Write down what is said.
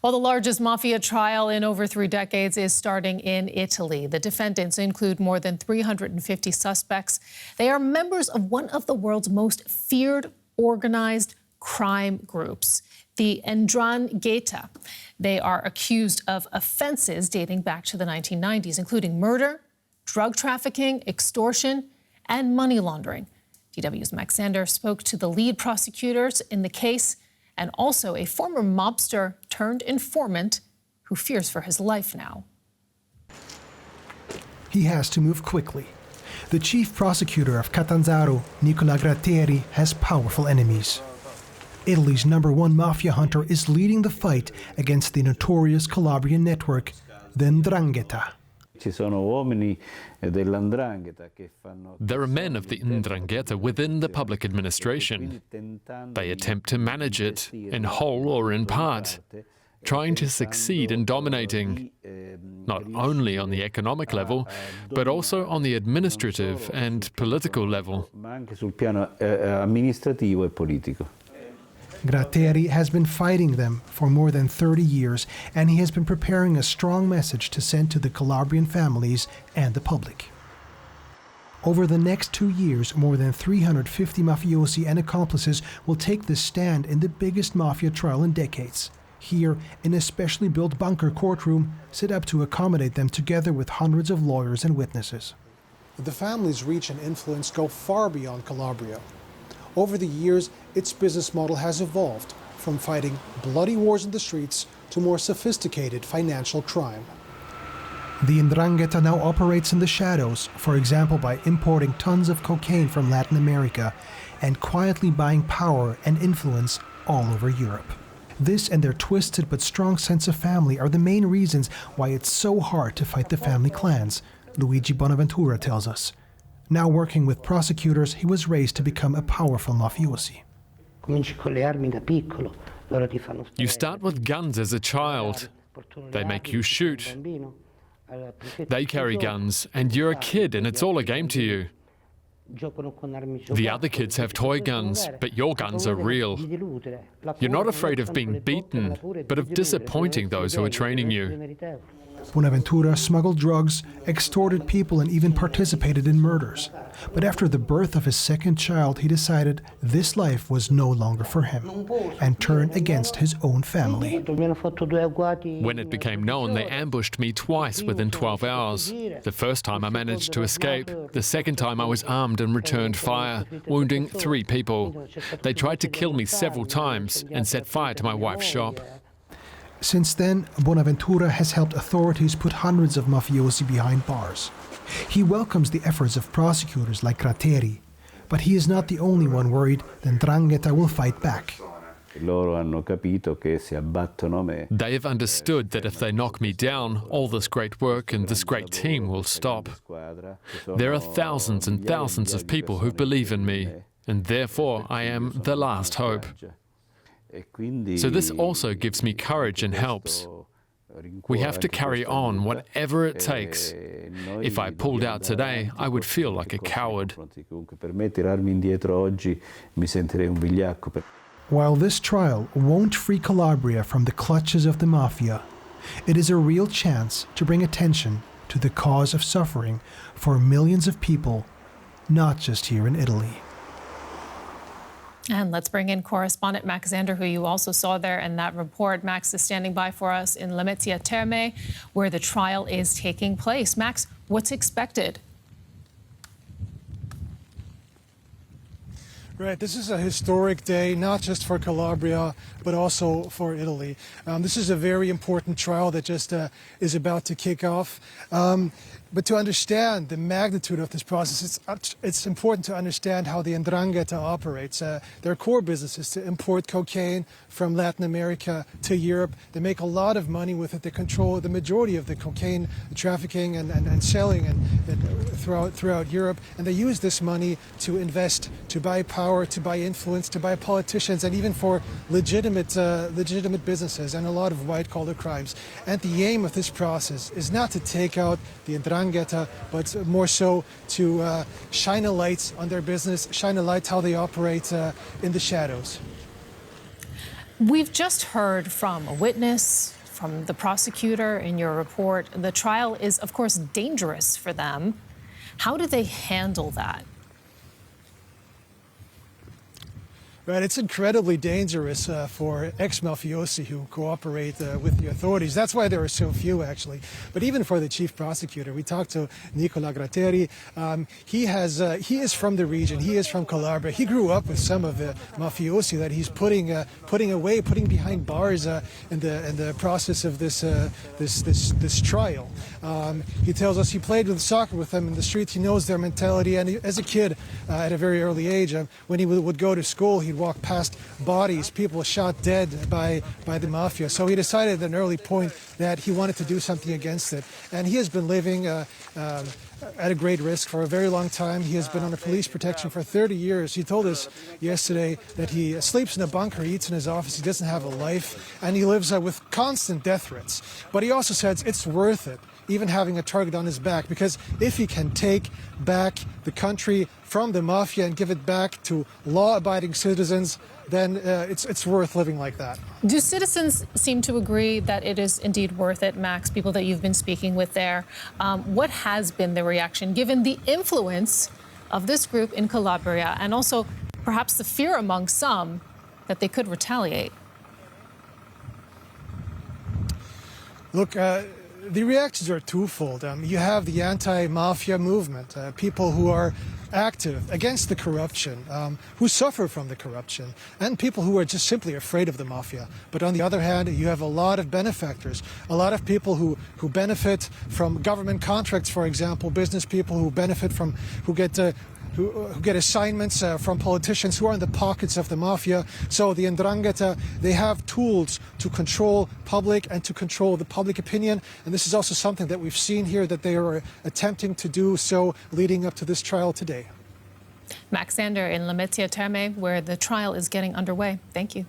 Well, the largest mafia trial in over 3 decades is starting in Italy. The defendants include more than 350 suspects. They are members of one of the world's most feared organized crime groups, the Ndrangheta. They are accused of offenses dating back to the 1990s, including murder, drug trafficking, extortion, and money laundering. DW's Max Sander spoke to the lead prosecutors in the case and also a former mobster turned informant who fears for his life now. He has to move quickly. The chief prosecutor of Catanzaro, Nicola Gratteri, has powerful enemies. Italy's #1 mafia hunter is leading the fight against the notorious Calabrian network, the Ndrangheta. There are men of the Ndrangheta within the public administration. They attempt to manage it, in whole or in part, trying to succeed in dominating, not only on the economic level, but also on the administrative and political level. Gratteri has been fighting them for more than 30 years, and he has been preparing a strong message to send to the Calabrian families and the public. Over the next 2 years, more than 350 mafiosi and accomplices will take the stand in the biggest mafia trial in decades. Here, in a specially built bunker courtroom set up to accommodate them together with hundreds of lawyers and witnesses. The family's reach and influence go far beyond Calabria. Over the years, its business model has evolved from fighting bloody wars in the streets to more sophisticated financial crime. The Ndrangheta now operates in the shadows, for example by importing tons of cocaine from Latin America and quietly buying power and influence all over Europe. This and their twisted but strong sense of family are the main reasons why it's so hard to fight the family clans, Luigi Bonaventura tells us. Now working with prosecutors, he was raised to become a powerful mafiosi. You start with guns as a child. They make you shoot. They carry guns, and you're a kid, and it's all a game to you. The other kids have toy guns, but your guns are real. You're not afraid of being beaten, but of disappointing those who are training you. Bonaventura smuggled drugs, extorted people, and even participated in murders. But after the birth of his second child, he decided this life was no longer for him and turned against his own family. When it became known, they ambushed me twice within 12 hours. The first time I managed to escape. The second time I was armed and returned fire, wounding 3 people. They tried to kill me several times and set fire to my wife's shop. Since then, Bonaventura has helped authorities put hundreds of mafiosi behind bars. He welcomes the efforts of prosecutors like Gratteri, but he is not the only one worried that Ndrangheta will fight back. They have understood that if they knock me down, all this great work and this great team will stop. There are thousands and thousands of people who believe in me, and therefore I am the last hope. So this also gives me courage and helps. We have to carry on whatever it takes. If I pulled out today, I would feel like a coward. While this trial won't free Calabria from the clutches of the mafia, it is a real chance to bring attention to the cause of suffering for millions of people, not just here in Italy. And let's bring in correspondent Max Sander, who you also saw there in that report. Max is standing by for us in Lamezia Terme, where the trial is taking place. Max, what's expected? Right, this is a historic day, not just for Calabria, but also for Italy. This is a very important trial that just is about to kick off. But to understand the magnitude of this process, it's important to understand how the Ndrangheta operates. Their core business is to import cocaine from Latin America to Europe. They make a lot of money with it. They control the majority of the cocaine trafficking and selling throughout Europe. And they use this money to invest, to buy power, to buy influence, to buy politicians, and even for legitimate businesses and a lot of white-collar crimes. And the aim of this process is not to take out the Ndrangheta, but more so to shine a light on their business, shine a light how they operate in the shadows. We've just heard from a witness, from the prosecutor in your report. The trial is, of course, dangerous for them. How do they handle that? Right, it's incredibly dangerous for ex-mafiosi who cooperate with the authorities. That's why there are so few, actually. But even for the chief prosecutor, we talked to Nicola Gratteri. He is from the region. He is from Calabria. He grew up with some of the mafiosi that he's putting behind bars in the process of this trial. He tells us he played with soccer with them in the streets. He knows their mentality. And as a kid, at a very early age, when he would go to school, he'd walk past bodies, people shot dead by the mafia. So he decided at an early point that he wanted to do something against it. And he has been living at a great risk for a very long time. He has been under police protection for 30 years. He told us yesterday that he sleeps in a bunker, he eats in his office, he doesn't have a life, and he lives with constant death threats. But he also says it's worth it, even having a target on his back, because if he can take back the country from the mafia and give it back to law-abiding citizens, then it's worth living like that. Do citizens seem to agree that it is indeed worth it, Max, people that you've been speaking with there? What has been the reaction, given the influence of this group in Calabria, and also perhaps the fear among some that they could retaliate? Look, the reactions are twofold. You have the anti-mafia movement, people who are active against the corruption, who suffer from the corruption, and people who are just simply afraid of the mafia. But on the other hand, you have a lot of benefactors, a lot of people who benefit from government contracts, for example, business people who benefit from, who get assignments from politicians who are in the pockets of the mafia. So the Ndrangheta, they have tools to control public and to control the public opinion. And this is also something that we've seen here, that they are attempting to do so leading up to this trial today. Max Sander in La Terme, where the trial is getting underway. Thank you.